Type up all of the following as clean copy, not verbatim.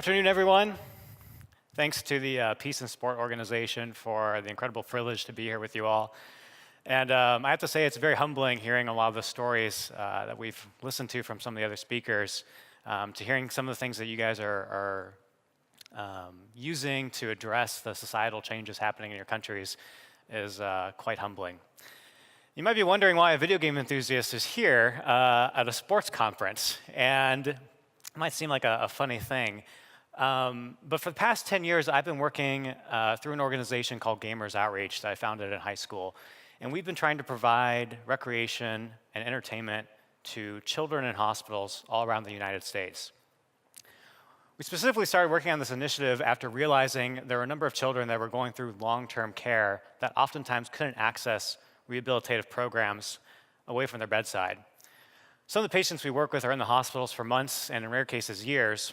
Good afternoon, everyone. Thanks to the Peace and Sport organization for the incredible privilege to be here with you all. And I have to say, it's very humbling hearing a lot of the stories that we've listened to from some of the other speakers, to hearing some of the things that you guys are using to address the societal changes happening in your countries is quite humbling. You might be wondering why a video game enthusiast is here at a sports conference, and it might seem like a funny thing. But for the past 10 years, I've been working through an organization called Gamers Outreach that I founded in high school. And we've been trying to provide recreation and entertainment to children in hospitals all around the United States. We specifically started working on this initiative after realizing there were a number of children that were going through long-term care that oftentimes couldn't access rehabilitative programs away from their bedside. Some of the patients we work with are in the hospitals for months and in rare cases years.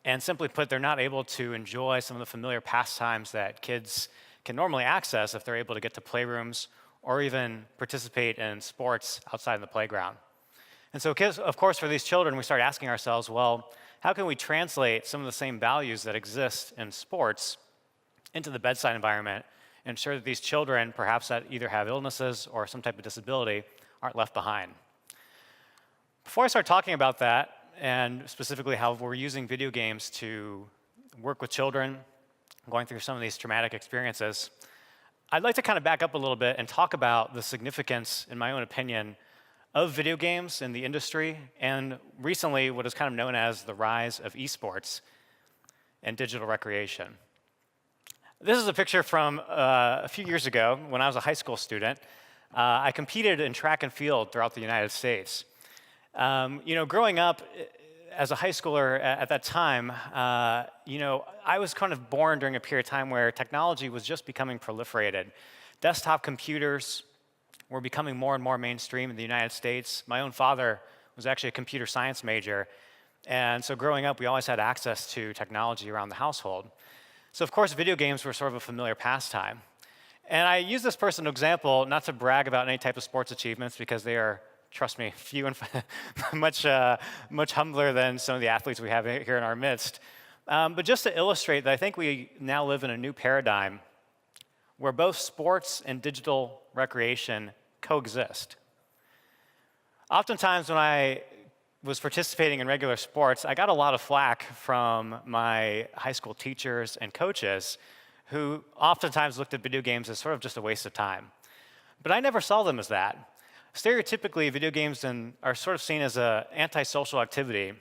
And simply put, they're not able to enjoy some of the familiar pastimes that kids can normally access if they're able to get to playrooms or even participate in sports outside in the playground. And so, of course, for these children, we start asking ourselves, well, how can we translate some of the same values that exist in sports into the bedside environment and ensure that these children, perhaps that either have illnesses or some type of disability, aren't left behind? Before I start talking about that, and specifically how we're using video games to work with children going through some of these traumatic experiences, I'd like to kind of back up a little bit and talk about the significance, in my own opinion, of video games in the industry, and recently what is kind of known as the rise of eSports and digital recreation. This is a picture from a few years ago when I was a high school student. I competed in track and field throughout the United States. Growing up as a high schooler at that time, I was kind of born during a period of time where technology was just becoming proliferated. Desktop computers were becoming more and more mainstream in the United States. My own father was actually a computer science major, and so growing up, we always had access to technology around the household. So of course, video games were sort of a familiar pastime. And I use this personal example not to brag about any type of sports achievements, because they are, trust me, few and much humbler than some of the athletes we have here in our midst. But just to illustrate that I think we now live in a new paradigm where both sports and digital recreation coexist. Oftentimes when I was participating in regular sports, I got a lot of flack from my high school teachers and coaches who oftentimes looked at video games as sort of just a waste of time. But I never saw them as that. Stereotypically, video games are sort of seen as an antisocial activity.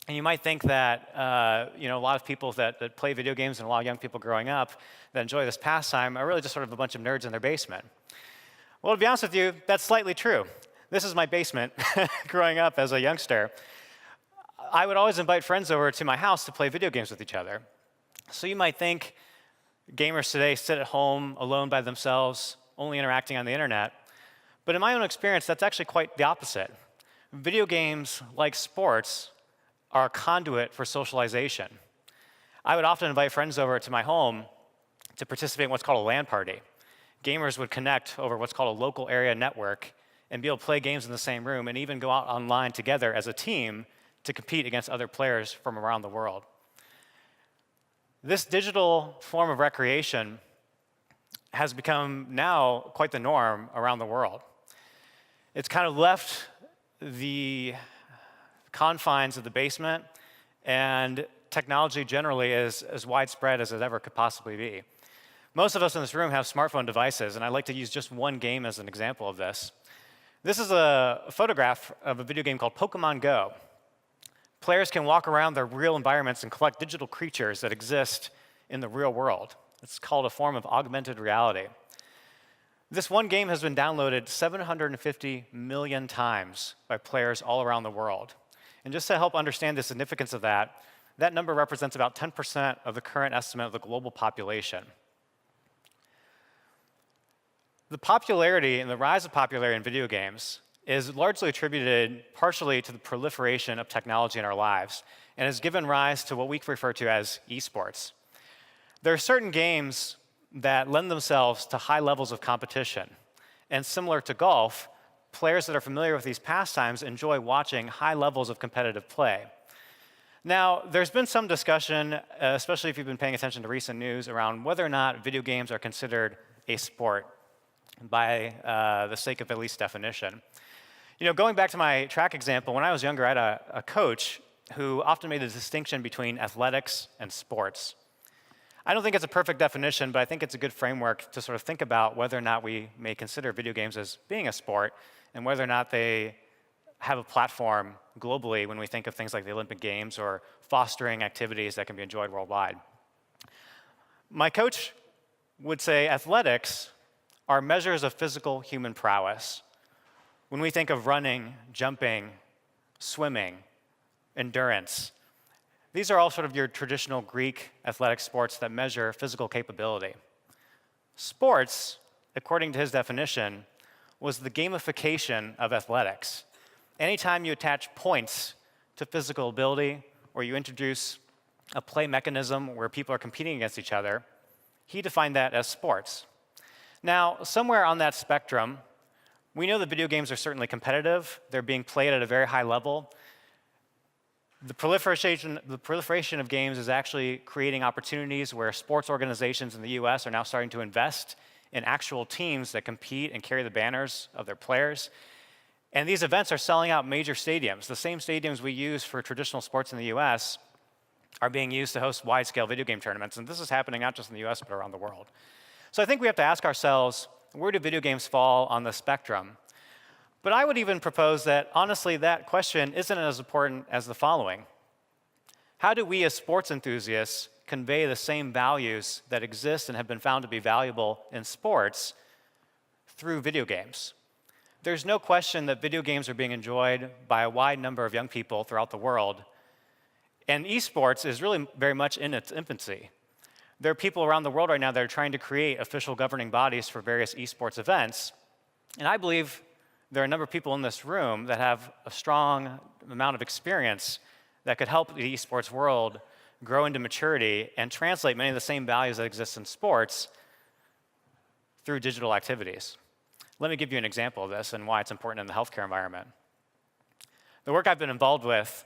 And you might think that a lot of people that play video games and a lot of young people growing up that enjoy this pastime are really just sort of a bunch of nerds in their basement. Well, to be honest with you, that's slightly true. This is my basement growing up as a youngster. I would always invite friends over to my house to play video games with each other. So you might think gamers today sit at home alone by themselves, only interacting on the internet. But in my own experience, that's actually quite the opposite. Video games, like sports, are a conduit for socialization. I would often invite friends over to my home to participate in what's called a LAN party. Gamers would connect over what's called a local area network and be able to play games in the same room and even go out online together as a team to compete against other players from around the world. This digital form of recreation has become now quite the norm around the world. It's kind of left the confines of the basement, and technology generally is as widespread as it ever could possibly be. Most of us in this room have smartphone devices, and I'd like to use just one game as an example of this. This is a photograph of a video game called Pokemon Go. Players can walk around their real environments and collect digital creatures that exist in the real world. It's called a form of augmented reality. This one game has been downloaded 750 million times by players all around the world. And just to help understand the significance of that number represents about 10% of the current estimate of the global population. The popularity and the rise of popularity in video games is largely attributed partially to the proliferation of technology in our lives and has given rise to what we refer to as eSports. There are certain games that lend themselves to high levels of competition. And similar to golf, players that are familiar with these pastimes enjoy watching high levels of competitive play. Now, there's been some discussion, especially if you've been paying attention to recent news, around whether or not video games are considered a sport by the sake of at least definition. Going back to my track example, when I was younger, I had a coach who often made the distinction between athletics and sports. I don't think it's a perfect definition, but I think it's a good framework to sort of think about whether or not we may consider video games as being a sport and whether or not they have a platform globally when we think of things like the Olympic Games or fostering activities that can be enjoyed worldwide. My coach would say athletics are measures of physical human prowess. When we think of running, jumping, swimming, endurance, these are all sort of your traditional Greek athletic sports that measure physical capability. Sports, according to his definition, was the gamification of athletics. Anytime you attach points to physical ability or you introduce a play mechanism where people are competing against each other, he defined that as sports. Now, somewhere on that spectrum, we know that video games are certainly competitive. They're being played at a very high level. The proliferation of games is actually creating opportunities where sports organizations in the US are now starting to invest in actual teams that compete and carry the banners of their players. And these events are selling out major stadiums. The same stadiums we use for traditional sports in the US are being used to host wide-scale video game tournaments. And this is happening not just in the US, but around the world. So I think we have to ask ourselves, where do video games fall on the spectrum? But I would even propose that, honestly, that question isn't as important as the following. How do we as sports enthusiasts convey the same values that exist and have been found to be valuable in sports through video games? There's no question that video games are being enjoyed by a wide number of young people throughout the world. And eSports is really very much in its infancy. There are people around the world right now that are trying to create official governing bodies for various eSports events. And I believe there are a number of people in this room that have a strong amount of experience that could help the eSports world grow into maturity and translate many of the same values that exist in sports through digital activities. Let me give you an example of this and why it's important in the healthcare environment. The work I've been involved with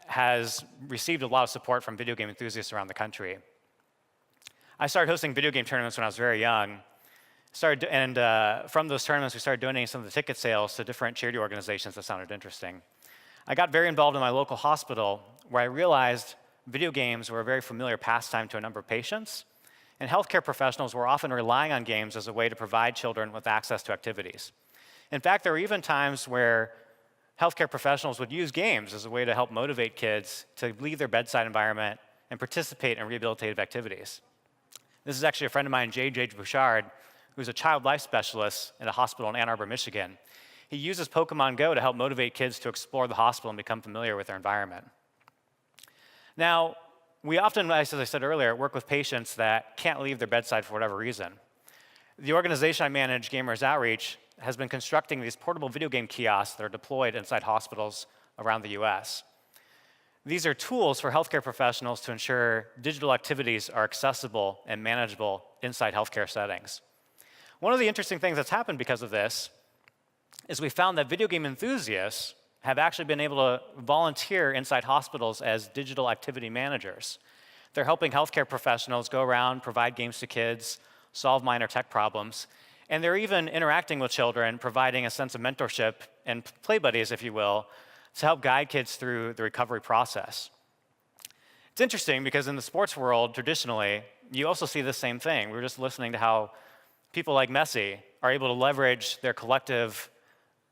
has received a lot of support from video game enthusiasts around the country. I started hosting video game tournaments when I was very young. From those tournaments, we started donating some of the ticket sales to different charity organizations that sounded interesting. I got very involved in my local hospital, where I realized video games were a very familiar pastime to a number of patients, and healthcare professionals were often relying on games as a way to provide children with access to activities. In fact, there were even times where healthcare professionals would use games as a way to help motivate kids to leave their bedside environment and participate in rehabilitative activities. This is actually a friend of mine, J.J. Bouchard, who's a child life specialist at a hospital in Ann Arbor, Michigan. He uses Pokemon Go to help motivate kids to explore the hospital and become familiar with their environment. Now, we often, as I said earlier, work with patients that can't leave their bedside for whatever reason. The organization I manage, Gamers Outreach, has been constructing these portable video game kiosks that are deployed inside hospitals around the US. These are tools for healthcare professionals to ensure digital activities are accessible and manageable inside healthcare settings. One of the interesting things that's happened because of this is we found that video game enthusiasts have actually been able to volunteer inside hospitals as digital activity managers. They're helping healthcare professionals go around, provide games to kids, solve minor tech problems, and they're even interacting with children, providing a sense of mentorship and play buddies, if you will, to help guide kids through the recovery process. It's interesting because in the sports world, traditionally, you also see the same thing. We were just listening to how people like Messi are able to leverage their collective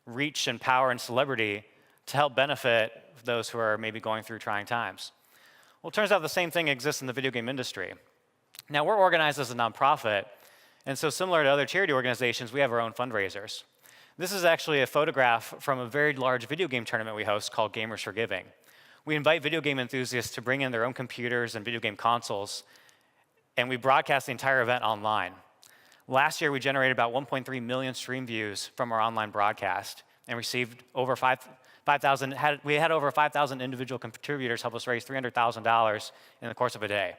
reach and power and celebrity to help benefit those who are maybe going through trying times. Well, it turns out the same thing exists in the video game industry. Now, we're organized as a nonprofit, and so similar to other charity organizations, we have our own fundraisers. This is actually a photograph from a very large video game tournament we host called Gamers for Giving. We invite video game enthusiasts to bring in their own computers and video game consoles, and we broadcast the entire event online. Last year, we generated about 1.3 million stream views from our online broadcast and received over 5,000. We had over 5,000 individual contributors help us raise $300,000 in the course of a day.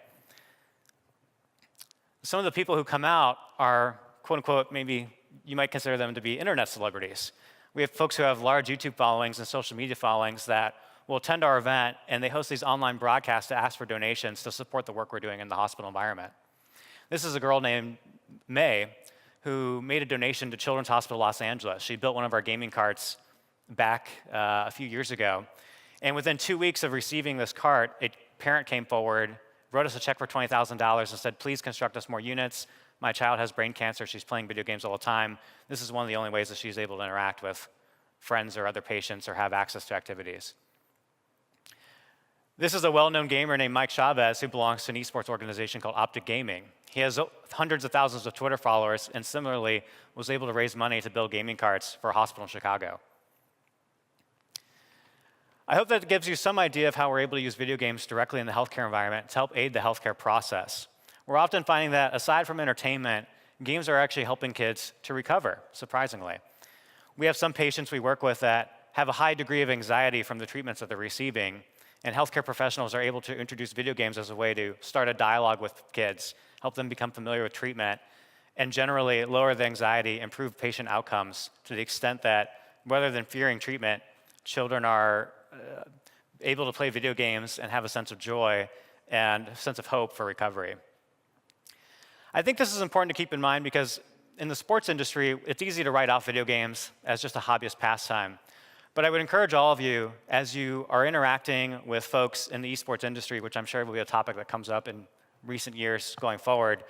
Some of the people who come out are, quote unquote, maybe you might consider them to be internet celebrities. We have folks who have large YouTube followings and social media followings that will attend our event, and they host these online broadcasts to ask for donations to support the work we're doing in the hospital environment. This is a girl named May who made a donation to Children's Hospital Los Angeles. She built one of our gaming carts back a few years ago. And within 2 weeks of receiving this cart, a parent came forward, wrote us a check for $20,000 and said, please construct us more units. My child has brain cancer. She's playing video games all the time. This is one of the only ways that she's able to interact with friends or other patients or have access to activities. This is a well-known gamer named Mike Chavez who belongs to an eSports organization called Optic Gaming. He has hundreds of thousands of Twitter followers and similarly was able to raise money to build gaming carts for a hospital in Chicago. I hope that gives you some idea of how we're able to use video games directly in the healthcare environment to help aid the healthcare process. We're often finding that aside from entertainment, games are actually helping kids to recover, surprisingly. We have some patients we work with that have a high degree of anxiety from the treatments that they're receiving, and healthcare professionals are able to introduce video games as a way to start a dialogue with kids, help them become familiar with treatment, and generally lower the anxiety, improve patient outcomes to the extent that rather than fearing treatment, children are able to play video games and have a sense of joy and a sense of hope for recovery. I think this is important to keep in mind because in the sports industry, it's easy to write off video games as just a hobbyist pastime. But I would encourage all of you, as you are interacting with folks in the esports industry, which I'm sure will be a topic that comes up in recent years going forward,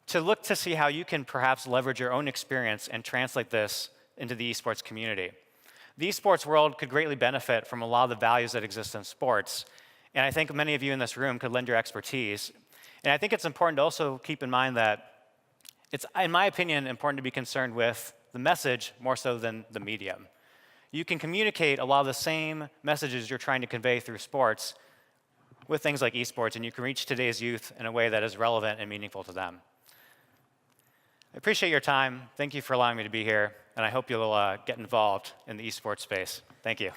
to look to see how you can perhaps leverage your own experience and translate this into the esports community. The esports world could greatly benefit from a lot of the values that exist in sports, and I think many of you in this room could lend your expertise. And I think it's important to also keep in mind that it's, in my opinion, important to be concerned with the message more so than the medium. You can communicate a lot of the same messages you're trying to convey through sports with things like esports, and you can reach today's youth in a way that is relevant and meaningful to them. I appreciate your time. Thank you for allowing me to be here, and I hope you'll get involved in the esports space. Thank you.